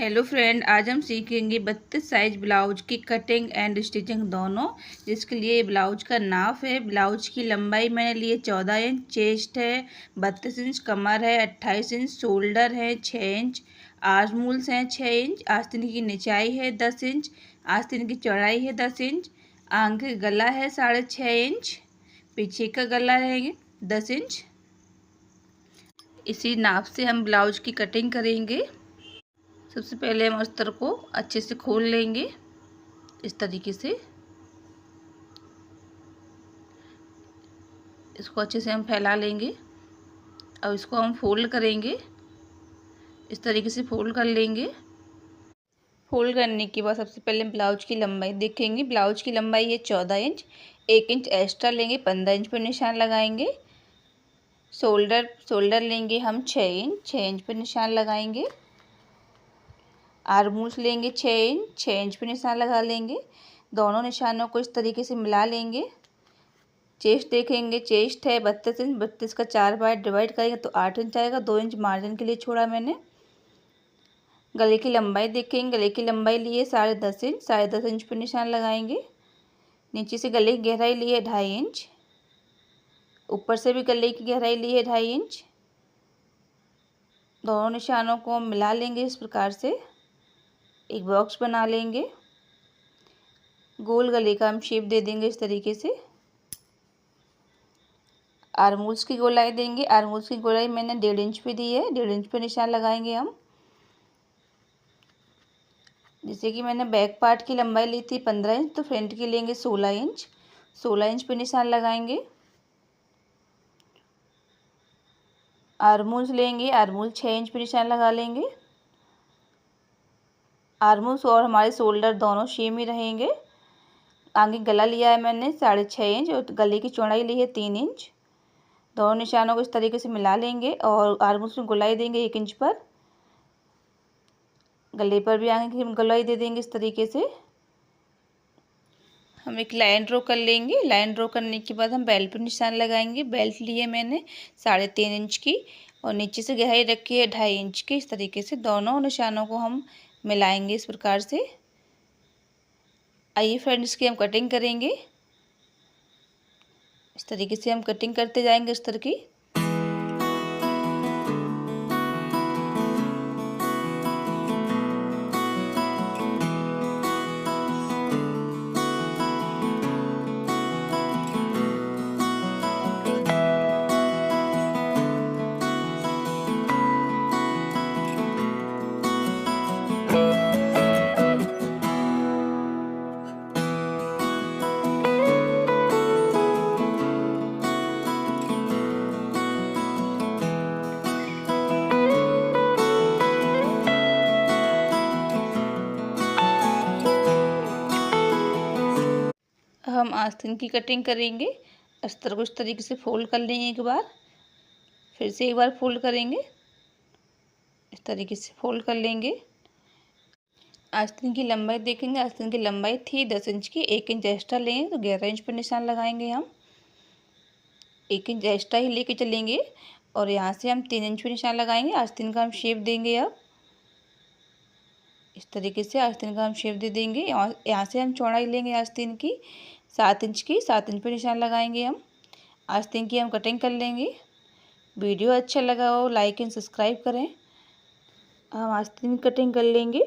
Hello friend, आज हम सीखेंगे 32 साइज ब्लाउज की कटिंग एंड स्टिचिंग दोनों। जिसके लिए ब्लाउज का नाप है। ब्लाउज की लंबाई मैंने लिए 14 इंच, चेस्ट है 32 इंच, कमर है 28 इंच, शोल्डर है 6 इंच, आर्महोल्स हैं 6 इंच, आस्तीन की निचाई है 10 इंच, आस्तीन की चौड़ाई है 10 इंच, आगे गला है 6.5 इंच, पीछे का गला है 10 इंच। इसी नाप से हम ब्लाउज की कटिंग करेंगे। सबसे पहले हम अस्तर को अच्छे से खोल लेंगे। इस तरीके से इसको अच्छे से हम फैला लेंगे और इसको हम फोल्ड करेंगे। इस तरीके से फोल्ड कर लेंगे। फोल्ड करने के बाद सबसे पहले ब्लाउज की लंबाई देखेंगे। ब्लाउज की लंबाई है 14 इंच, 1 इंच एक्स्ट्रा लेंगे, 15 इंच पर निशान लगाएंगे। शोल्डर लेंगे हम 6 इंच, 6 इंच पर निशान लगाएंगे। आर्महोल्स लेंगे 6 इंच, 6 इंच पर निशान लगा लेंगे। दोनों निशानों को इस तरीके से मिला लेंगे। चेस्ट देखेंगे, चेस्ट है 32 इंच, 32 का 4 बार डिवाइड करेंगे तो 8 इंच आएगा। 2 इंच मार्जिन के लिए छोड़ा मैंने। गले की लंबाई देखेंगे, गले की लंबाई लिए 10.5 इंच, 10.5 इंच पर निशान लगाएंगे। नीचे से गले की गहराई ली है 2.5 इंच, ऊपर से भी गले की गहराई ली है 2.5 इंच। दोनों निशानों को हम मिला लेंगे। इस प्रकार से एक बॉक्स बना लेंगे। गोल गले का हम शेप दे देंगे इस तरीके से। आर्महोल्स की गोलाई देंगे। आर्महोल्स की गोलाई मैंने 1.5 इंच पे दी है, 1.5 इंच पे निशान लगाएंगे हम। जैसे कि मैंने बैक पार्ट की लंबाई ली थी 15 इंच, तो फ्रंट की लेंगे 16 इंच। 16 इंच पे निशान लगाएंगे। आर्महोल्स लेंगे, आर्महोल्स 6 इंच पे निशान लगा लेंगे। आर्महोल्स और हमारे शोल्डर दोनों सेम ही रहेंगे। आगे गला लिया है मैंने 6.5 इंच और गले की चौड़ाई ली है 3 इंच। दोनों निशानों को इस तरीके से मिला लेंगे और आर्महोल्स में गोलाई देंगे 1 इंच पर। गले पर भी आगे की गोलाई दे देंगे इस तरीके से। हम एक लाइन ड्रॉ कर लेंगे। लाइन ड्रॉ करने के बाद हम बेल्ट पर निशान लगाएंगे। बेल्ट लिए मैंने 3.5 इंच की और नीचे से गहराई रखी है 2.5 इंच की। इस तरीके से दोनों निशानों को हम मिलाएंगे इस प्रकार से। आइए फ्रेंड्स, इसकी हम कटिंग करेंगे। इस तरीके से हम कटिंग करते जाएंगे अस्तर की। हम आस्तीन की कटिंग करेंगे। अस्तर को इस तरीके से फोल्ड कर लेंगे एक बार, फिर से एक बार फोल्ड करेंगे। इस तरीके से फोल्ड कर लेंगे। आस्तीन की लंबाई देखेंगे। आस्तीन की लंबाई थी 10 इंच की, 1 इंच एक्स्ट्रा लेंगे तो 11 इंच पर निशान लगाएंगे हम। 1 इंच एक्स्ट्रा ही लेके चलेंगे और यहाँ से हम 3 इंच पर निशान लगाएंगे। आस्तीन का हम शेप देंगे। अब इस तरीके से आस्तीन का हम शेप दे देंगे। यहाँ से हम चौड़ाई लेंगे आस्तीन की 7 इंच की, 7 इंच पर निशान लगाएंगे हम। आस्तीन की हम कटिंग कर लेंगे। वीडियो अच्छा लगा हो लाइक एंड सब्सक्राइब करें। हम आस्तीन की कटिंग कर लेंगे।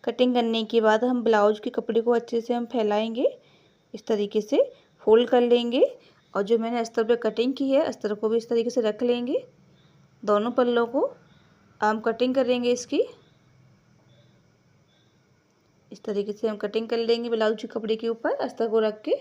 कटिंग करने के बाद हम ब्लाउज के कपड़े को अच्छे से हम फैलाएंगे। इस तरीके से फोल्ड कर लेंगे और जो मैंने अस्तर पे कटिंग की है अस्तर को भी इस तरीके से रख लेंगे। दोनों पल्लों को हम कटिंग करेंगे इसकी। इस तरीके से हम कटिंग कर लेंगे ब्लाउज के कपड़े के ऊपर अस्तर को रख के।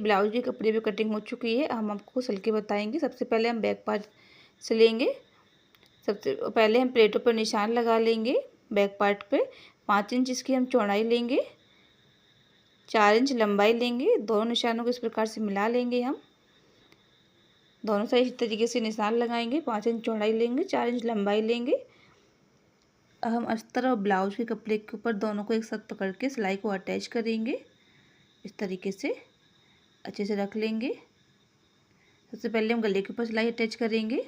ब्लाउज के कपड़े पे कटिंग हो चुकी है। हम आपको सिल के बताएंगे। सबसे पहले हम बैक पार्ट सिलेंगे। सबसे पहले हम प्लेटों पर निशान लगा लेंगे बैक पार्ट पे। 5 इंच इसकी हम चौड़ाई लेंगे, 4 इंच लंबाई लेंगे। दोनों निशानों को इस प्रकार से मिला लेंगे हम। दोनों साइड इस तरीके से निशान लगाएंगे। 5 इंच चौड़ाई लेंगे, 4 इंच लंबाई लेंगे। अब हम अस्तर और ब्लाउज के कपड़े के ऊपर दोनों को एक साथ पकड़ के सिलाई को अटैच करेंगे। इस तरीके से अच्छे से रख लेंगे। सबसे पहले हम गले के ऊपर सिलाई अटैच करेंगे।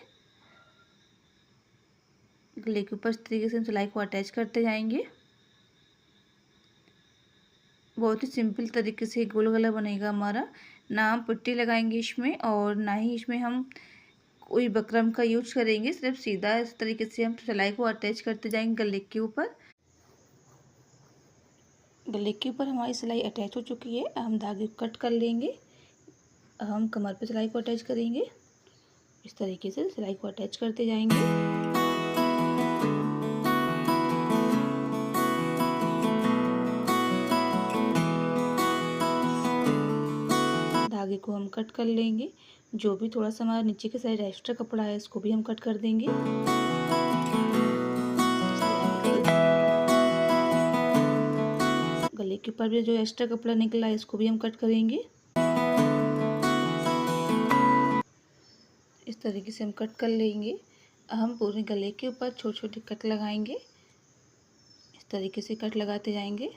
गले के ऊपर इस तरीके से हम सिलाई को अटैच करते जाएंगे। बहुत ही सिंपल तरीके से गोल गला बनेगा हमारा। ना हम पट्टी लगाएंगे इसमें और ना ही इसमें हम कोई बकरम का यूज करेंगे। सिर्फ सीधा इस तरीके से हम सिलाई को अटैच करते जाएंगे गले के ऊपर। गले के ऊपर हमारी सिलाई अटैच हो चुकी है। हम धागे को कट कर लेंगे। हम कमर पे सिलाई को अटैच करेंगे। इस तरीके से सिलाई को अटैच करते जाएंगे। धागे को हम कट कर लेंगे। जो भी थोड़ा सा हमारा नीचे के साइड एक्स्ट्रा कपड़ा है इसको भी हम कट कर देंगे। गले के ऊपर भी जो एक्स्ट्रा कपड़ा निकला है इसको भी हम कट करेंगे। इस तरीके से हम कट कर लेंगे। हम पूरे गले के ऊपर छोटे छोटे कट लगाएंगे। इस तरीके से कट लगाते जाएंगे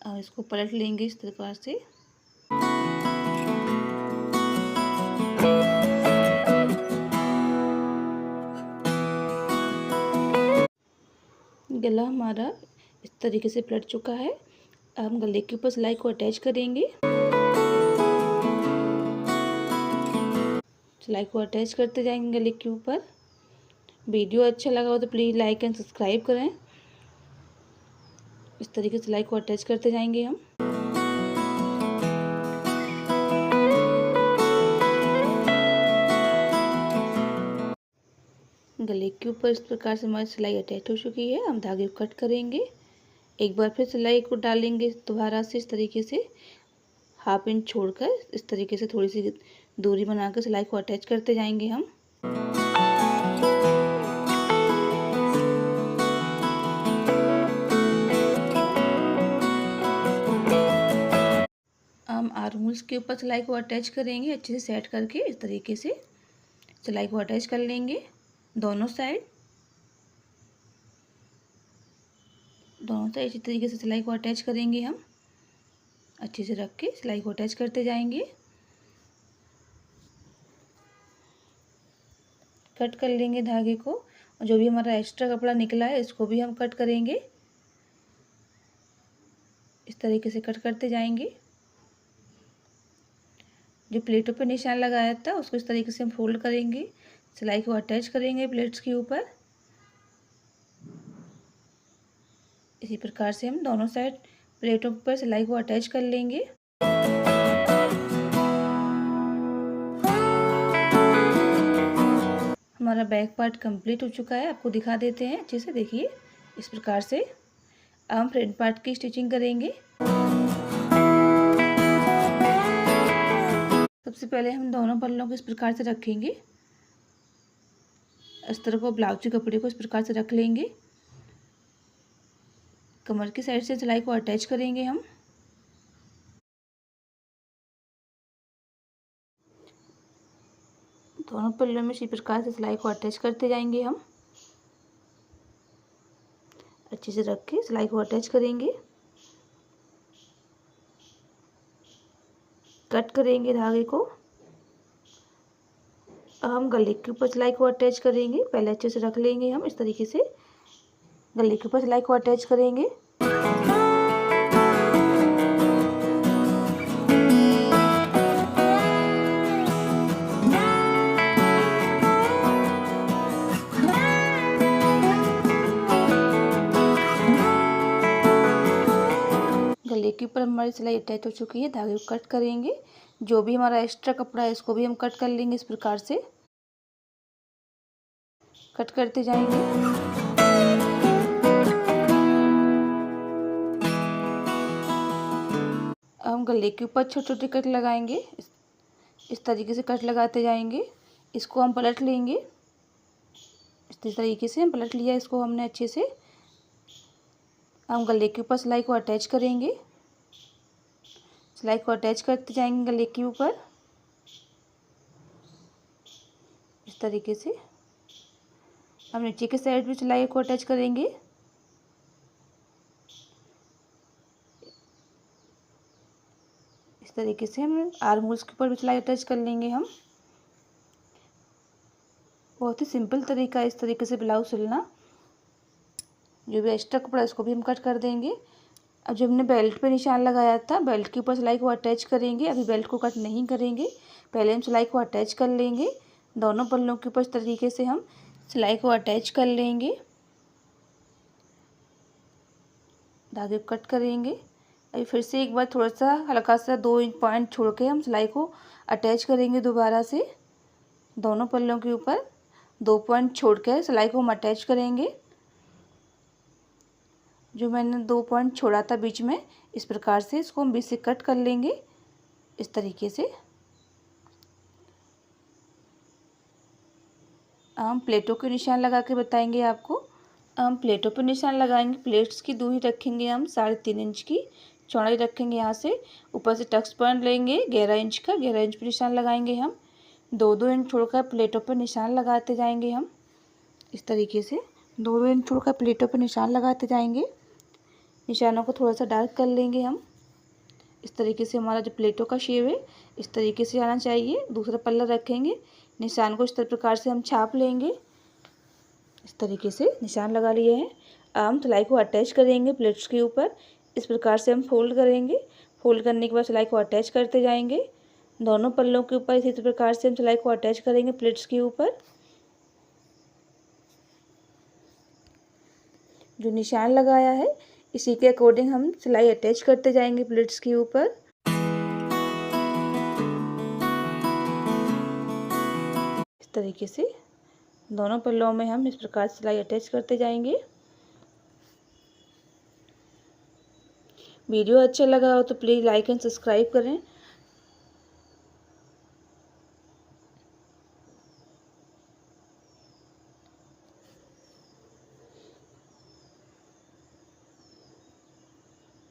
और इसको पलट लेंगे इस प्रकार से। गला हमारा इस तरीके से पलट चुका है। अब हम गले के ऊपर सिलाई को अटैच करेंगे। सिलाई को अटैच करते जाएंगे गले के ऊपर। वीडियो अच्छा लगा हो तो प्लीज़ लाइक एंड सब्सक्राइब करें। इस तरीके से सिलाई को अटैच करते जाएंगे हम। गले के ऊपर इस प्रकार से हमारी सिलाई अटैच हो चुकी है। हम धागे को कट करेंगे। एक बार फिर सिलाई को डालेंगे दोबारा से इस तरीके से 1/2 इंच छोड़कर। इस तरीके से थोड़ी सी दूरी बनाकर सिलाई को अटैच करते जाएंगे हम। हम आर्महोल्स के ऊपर सिलाई को अटैच करेंगे अच्छे से सेट करके। इस तरीके से सिलाई को अटैच कर लेंगे दोनों साइड इसी तरीके से सिलाई को अटैच करेंगे हम। अच्छे से रख के सिलाई को अटैच करते जाएंगे। कट कर लेंगे धागे को और जो भी हमारा एक्स्ट्रा कपड़ा निकला है इसको भी हम कट करेंगे। इस तरीके से कट करते जाएंगे। जो प्लेटों पर निशान लगाया था उसको इस तरीके से हम फोल्ड करेंगे। सिलाई को अटैच करेंगे प्लेट्स के ऊपर। इसी प्रकार से हम दोनों साइड प्लेटों पर सिलाई को अटैच कर लेंगे। हमारा बैक पार्ट कंप्लीट हो चुका है। आपको दिखा देते हैं अच्छे से, देखिए इस प्रकार से। अब हम फ्रंट पार्ट की स्टिचिंग करेंगे। सबसे पहले हम दोनों पल्लों को इस प्रकार से रखेंगे। अस्तर को ब्लाउज के कपड़े को इस प्रकार से रख लेंगे। कमर की साइड से सिलाई को अटैच करेंगे हम। दोनों पल्लों में इसी प्रकार से सिलाई को अटैच करते जाएंगे हम। अच्छे से रख के सिलाई को अटैच करेंगे। कट करेंगे धागे को। अब हम गले के ऊपर सिलाई को अटैच करेंगे। पहले अच्छे से रख लेंगे हम। इस तरीके से गले के ऊपर सिलाई को अटैच करेंगे। गले के ऊपर हमारी सिलाई अटैच हो चुकी है। धागे को कट करेंगे। जो भी हमारा एक्स्ट्रा कपड़ा है इसको भी हम कट कर लेंगे। इस प्रकार से कट करते जाएंगे। हम गले के ऊपर छोटे छोटे कट लगाएंगे। इस तरीके से कट लगाते जाएंगे। इसको हम पलट लेंगे। इस तरीके से हम पलट लिया इसको हमने अच्छे से। हम गले के ऊपर सिलाई को अटैच करेंगे। सिलाई को अटैच करते जाएंगे गले के ऊपर इस तरीके से। हम नीचे के साइड भी सिलाई को अटैच करेंगे। इस तरीके से हम आर्म होल्स के ऊपर भी सिलाई अटैच कर लेंगे हम। बहुत ही सिंपल तरीका है इस तरीके से ब्लाउज सिलना। जो भी एक्स्ट्रा कपड़ा इसको भी हम कट कर देंगे। अब जो हमने बेल्ट पे निशान लगाया था, बेल्ट के ऊपर सिलाई को अटैच करेंगे। अभी बेल्ट को कट नहीं करेंगे, पहले हम सिलाई को अटैच कर लेंगे। दोनों पल्लों के ऊपर इस तरीके से हम सिलाई को अटैच कर लेंगे। धागे को कट करेंगे। अभी फिर से एक बार थोड़ा सा हल्का सा 2 इंच पॉइंट छोड़ के हम सिलाई को अटैच करेंगे दोबारा से। दोनों पल्लों के ऊपर 2 पॉइंट छोड़ कर सिलाई को हम अटैच करेंगे। जो मैंने 2 पॉइंट छोड़ा था बीच में, इस प्रकार से इसको हम बीच से कट कर लेंगे इस तरीके से। हम प्लेटों के निशान लगा के बताएंगे आपको। हम प्लेटों पर निशान लगाएंगे। प्लेट्स की दूरी रखेंगे हम 3.5 इंच की चौड़ाई रखेंगे। यहाँ से ऊपर से टक्स पॉइंट लेंगे 11 इंच का। 11 इंच पर निशान लगाएंगे हम। 2-2 इंच छोड़कर प्लेटों पर निशान लगाते जाएंगे हम इस तरीके से। 2-2 इंच छोड़कर प्लेटों पर निशान लगाते जाएंगे। निशानों को थोड़ा सा डार्क कर लेंगे हम। इस तरीके से हमारा जो प्लेटों का शेप है इस तरीके से आना चाहिए। दूसरा पल्ला रखेंगे, निशान को इस प्रकार से हम छाप लेंगे। इस तरीके से निशान लगा लिए हैं। हम सिलाई को अटैच करेंगे प्लेट्स के ऊपर। इस प्रकार से हम फोल्ड करेंगे। फोल्ड करने के बाद सिलाई को अटैच करते जाएंगे। दोनों पल्लों के ऊपर इसी प्रकार से हम सिलाई को अटैच करेंगे प्लेट्स के ऊपर। जो निशान लगाया है इसी के अकॉर्डिंग हम सिलाई अटैच करते जाएंगे प्लेट्स के ऊपर। इस तरीके से दोनों पल्लों में हम इस प्रकार से सिलाई अटैच करते जाएंगे। वीडियो अच्छा लगा हो तो प्लीज़ लाइक एंड सब्सक्राइब करें।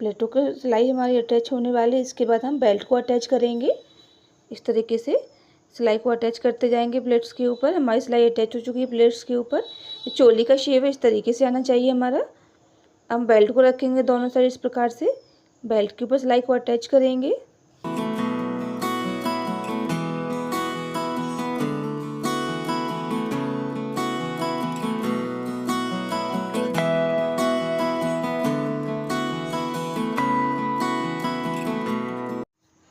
प्लेटों की सिलाई हमारी अटैच होने वाली है। इसके बाद हम बेल्ट को अटैच करेंगे। इस तरीके से सिलाई को अटैच करते जाएंगे प्लेट्स के ऊपर। हमारी सिलाई अटैच हो चुकी है प्लेट्स के ऊपर। चोली का शेप है इस तरीके से आना चाहिए हमारा। हम बेल्ट को रखेंगे दोनों साइड इस प्रकार से। बेल्ट के ऊपर सिलाई को अटैच करेंगे।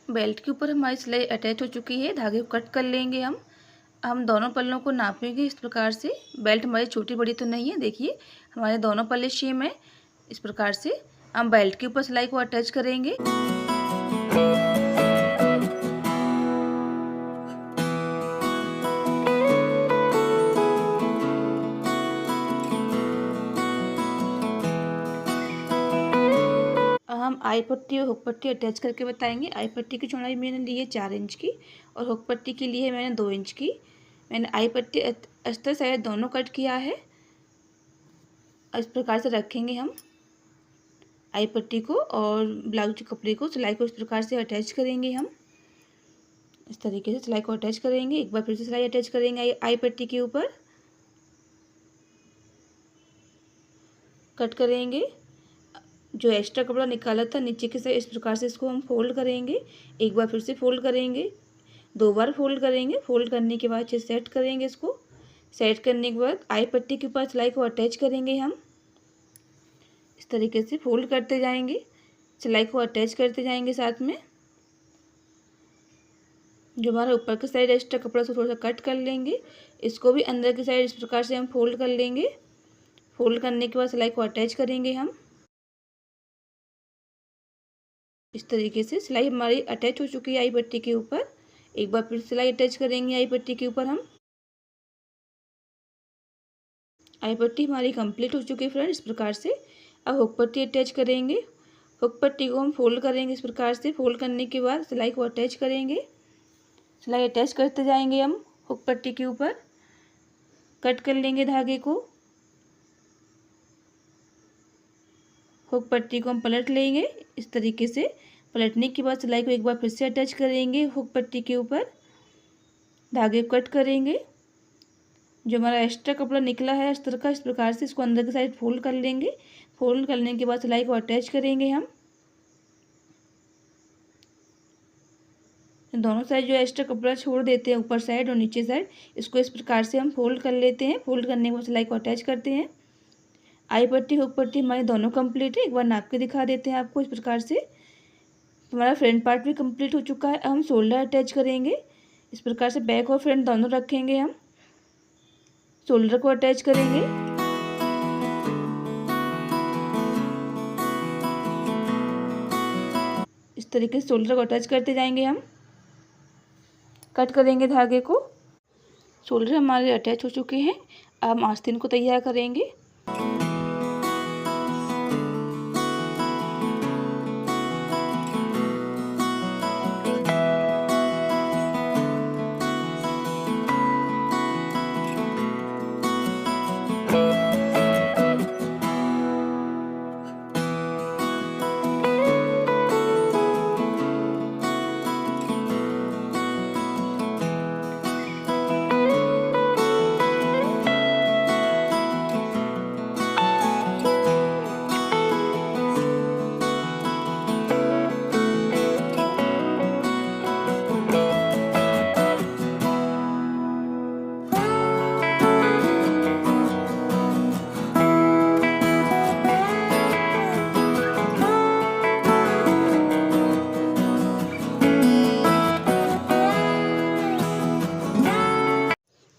बेल्ट के ऊपर हमारी सिलाई अटैच हो चुकी है। धागे को कट कर लेंगे हम दोनों पल्लों को नापेंगे इस प्रकार से। बेल्ट हमारी छोटी बड़ी तो नहीं है, देखिए हमारे दोनों पल्ले सेम है। इस प्रकार से हम बेल्ट के ऊपर सिलाई को अटैच करेंगे। हम आई पट्टी और हुक पट्टी अटैच करके बताएंगे। आई पट्टी की चौड़ाई मैंने ली है 4 इंच की और हुक पट्टी की ली है मैंने 2 इंच की। मैंने आई पट्टी अस्तर साइड दोनों कट किया है। इस प्रकार से रखेंगे हम आई पट्टी को और ब्लाउज के कपड़े को। सिलाई को इस प्रकार से अटैच करेंगे हम। इस तरीके से सिलाई को अटैच करेंगे। एक बार फिर से सिलाई अटैच करेंगे आई पट्टी के ऊपर। कट करेंगे। जो एक्स्ट्रा कपड़ा निकाला था नीचे के साइड इस प्रकार से इसको हम फोल्ड करेंगे। एक बार फिर से फोल्ड करेंगे, 2 बार फोल्ड करेंगे। फोल्ड करने के बाद सेट करेंगे इसको। सेट करने के बाद आई पट्टी के ऊपर सिलाई को अटैच करेंगे हम। इस तरीके से फोल्ड करते जाएंगे, सिलाई को अटैच करते जाएंगे साथ में। जो हमारा ऊपर की साइड एक्स्ट्रा कपड़ा से थोड़ा सा कट कर लेंगे। इसको भी अंदर की साइड इस प्रकार से हम फोल्ड कर लेंगे। फोल्ड करने के बाद सिलाई को अटैच करेंगे हम। इस तरीके से सिलाई हमारी अटैच हो चुकी है आई पट्टी के ऊपर। एक बार फिर सिलाई अटैच करेंगे आई पट्टी के ऊपर हम। आई पट्टी हमारी कंप्लीट हो चुकी है फ्रेंड इस प्रकार से। अब हुक पट्टी अटैच करेंगे। हुक पट्टी को हम फोल्ड करेंगे इस प्रकार से। फोल्ड करने के बाद सिलाई को अटैच करेंगे। सिलाई अटैच करते जाएंगे हम हुक पट्टी के ऊपर कट कर लेंगे धागे को। हुक पट्टी को हम पलट लेंगे इस तरीके से। पलटने के बाद सिलाई को एक बार फिर से अटैच करेंगे हुक पट्टी के ऊपर, धागे को कट करेंगे। जो हमारा एक्स्ट्रा कपड़ा निकला है अस्तर का, इस प्रकार से इसको अंदर की साइड फोल्ड कर लेंगे। फोल्ड करने के बाद सिलाई को अटैच करेंगे हम। दोनों साइड जो एक्स्ट्रा कपड़ा छोड़ देते हैं ऊपर साइड और नीचे साइड, इसको इस प्रकार से हम फोल्ड कर लेते हैं। फोल्ड करने के बाद सिलाई को अटैच करते हैं। आई पट्टी हुक पट्टी हमारी दोनों कंप्लीट है। एक बार नाप के दिखा देते हैं आपको। इस प्रकार से हमारा फ्रंट पार्ट भी कंप्लीट हो चुका है। हम शोल्डर अटैच करेंगे। इस प्रकार से बैक और फ्रंट दोनों रखेंगे हम। शोल्डर को अटैच करेंगे। इस तरीके से शोल्डर को अटैच करते जाएंगे हम। कट करेंगे धागे को। शोल्डर हमारे अटैच हो चुके हैं। अब हम आस्तीन को तैयार करेंगे।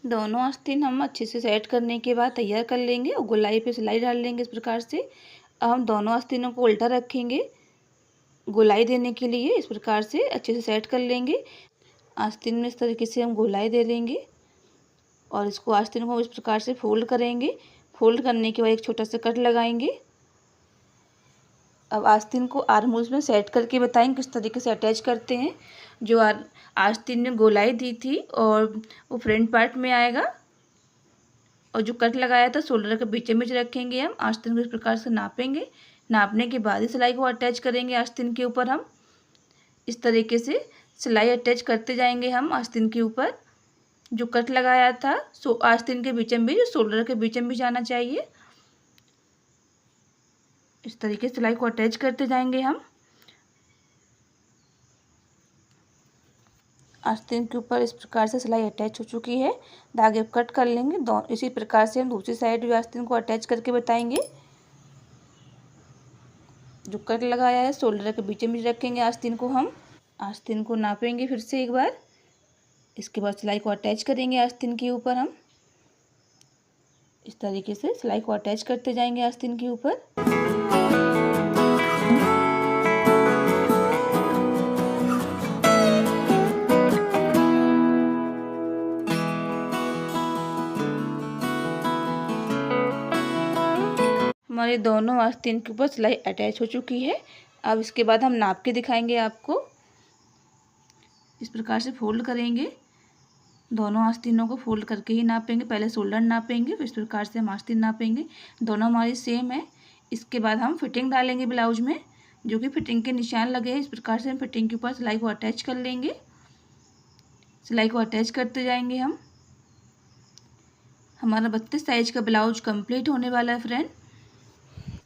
दोनों आस्तीन हम अच्छे से सेट करने के बाद तैयार कर लेंगे और गोलाई पे सिलाई डाल लेंगे इस प्रकार से। अब हम दोनों आस्तीनों को उल्टा रखेंगे गोलाई देने के लिए। इस प्रकार से अच्छे से सेट कर लेंगे। आस्तीन में इस तरीके से हम गोलाई दे लेंगे और इसको आस्तीन को इस प्रकार से फोल्ड करेंगे। फोल्ड करने के बाद एक छोटा सा कट लगाएंगे। अब आस्तीन को आर्म होल्स में सेट करके बताएंगे किस तरीके से अटैच करते हैं। जो आस्तीन ने गोलाई दी थी और वो फ्रंट पार्ट में आएगा और जो कट लगाया था शोल्डर के बीच रखेंगे हम। आस्तीन को इस प्रकार से नापेंगे। नापने के बाद ही सिलाई को अटैच करेंगे आस्तीन के ऊपर हम। इस तरीके से सिलाई अटैच करते जाएंगे हम आस्तीन के ऊपर। जो कट लगाया था आस्तीन के बीच शोल्डर के बीच जाना चाहिए। इस तरीके से सिलाई को अटैच करते जाएंगे हम। आस्तीन के ऊपर इस प्रकार से सिलाई अटैच हो चुकी है। धागे को कट कर लेंगे। इसी प्रकार से हम दूसरी साइड भी आस्तीन को अटैच करके बताएंगे। जो कट लगाया है शोल्डर के बीच रखेंगे आस्तीन को हम। आस्तीन को नापेंगे फिर से एक बार। इसके बाद सिलाई को अटैच करेंगे आस्तीन के ऊपर हम। इस तरीके से सिलाई को अटैच करते जाएंगे आस्तीन के ऊपर। हमारे दोनों आस्तीन के ऊपर सिलाई अटैच हो चुकी है। अब इसके बाद हम नाप के दिखाएंगे आपको। इस प्रकार से फोल्ड करेंगे। दोनों आस्तीनों को फोल्ड करके ही नापेंगे। पहले शोल्डर नापेंगे फिर इस प्रकार से हम आस्तीन नापेंगे। दोनों हमारी सेम है। इसके बाद हम फिटिंग डालेंगे ब्लाउज में, जो कि फिटिंग के निशान लगे हैं। इस प्रकार से हम फिटिंग के ऊपर सिलाई को अटैच कर लेंगे। सिलाई को अटैच करते जाएंगे हम। हमारा 32 साइज का ब्लाउज कंप्लीट होने वाला है फ्रेंड।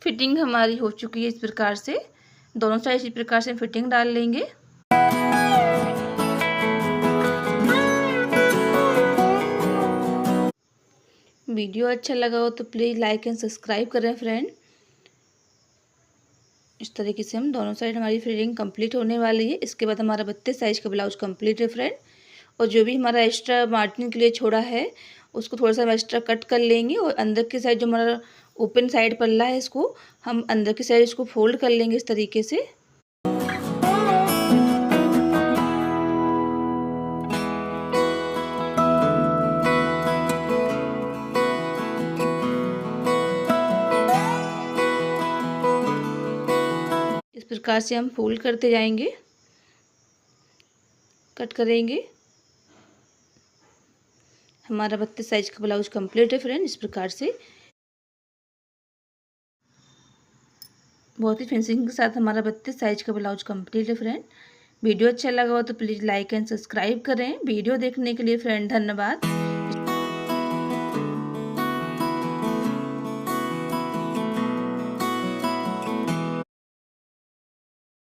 फिटिंग हमारी हो चुकी है इस प्रकार से। दोनों साइड इस प्रकार से फिटिंग डाल लेंगे। वीडियो अच्छा लगा हो तो प्लीज़ लाइक एंड सब्सक्राइब करें फ्रेंड। इस तरीके से हम दोनों साइड हमारी फिटिंग कंप्लीट होने वाली है। इसके बाद हमारा 32 साइज का ब्लाउज कंप्लीट है फ्रेंड। और जो भी हमारा एक्स्ट्रा मार्जिन के लिए छोड़ा है उसको थोड़ा सा हम एक्स्ट्रा कट कर लेंगे। और अंदर की साइड जो हमारा ओपन साइड पल्ला है इसको हम अंदर की साइड इसको फोल्ड कर लेंगे इस तरीके से। इस प्रकार से हम फोल्ड करते जाएंगे, कट करेंगे। हमारा 32 साइज का ब्लाउज कंप्लीट है फ्रेंड। इस प्रकार से बहुत ही फिनिशिंग के साथ हमारा 32 साइज का ब्लाउज कंप्लीट है फ्रेंड। वीडियो अच्छा लगा हो तो प्लीज़ लाइक एंड सब्सक्राइब करें। वीडियो देखने के लिए फ्रेंड धन्यवाद।